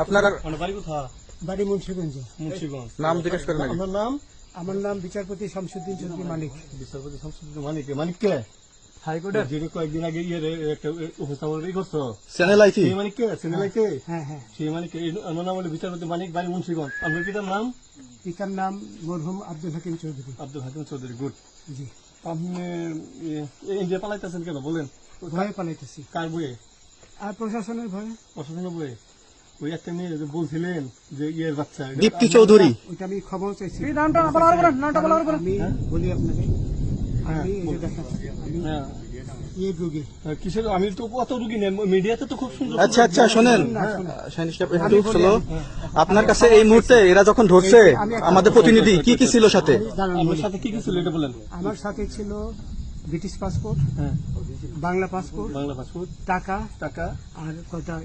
আপনার বাড়ি মুন্সিগঞ্জ। নাম জিজ্ঞেস করেন আগে। আমার নাম বিচারপতি শামসুদ্দিন চৌধুরী মানিক। বিচারপতি শামসুদ্দিন মানিক কে? হাইকোর্টের যিনি কয়েকদিন আগে একটা উপস্থাপন করছো চ্যানেল আইছি সেই মানিক কে? চ্যানেল কে? হ্যাঁ হ্যাঁ। সেই মানিক আমার নাম হলো বিচারপতি মানিক, বাড়ি মুন্সিগঞ্জ। আপনার পিতার নাম? পিতার নাম মরহুম আব্দুল হাকিম চৌধুরী। আব্দুল হাকিম চৌধুরী। গুড। জি। আপনি ইন্ডিয়া পালাইতেছেন কেন বলেন? ভয়ে পালাইতেছি। কার বইয়ে? আর প্রশাসনের ভয়ে। প্রশাসনের বইয়ে? ওই একটা মেয়ে যে বলছিলেন যে ইয়ের বাচ্চা, দীপ্তি চৌধুরী। ওইটা আমি খবর চাইছি। নামটা বলার আমি বলি আপনাকে, আমি এই যে দেখেন, আমি ইয়ে রোগী। কিসের? আমি তো কত রুগী নেই, মিডিয়াতে তো খুব সুন্দর। আচ্ছা আচ্ছা শোনেন শাহিন সাহেব, একটু স্লো। আপনার কাছে এই মুহূর্তে এরা যখন ধরছে আমাদের প্রতিনিধি কি কি ছিল সাথে? আমার সাথে কি কি ছিল এটা বলেন। আমার সাথে ছিল British passport, Bangla passport, Bangla passport, টাকা টাকা আর কয়টা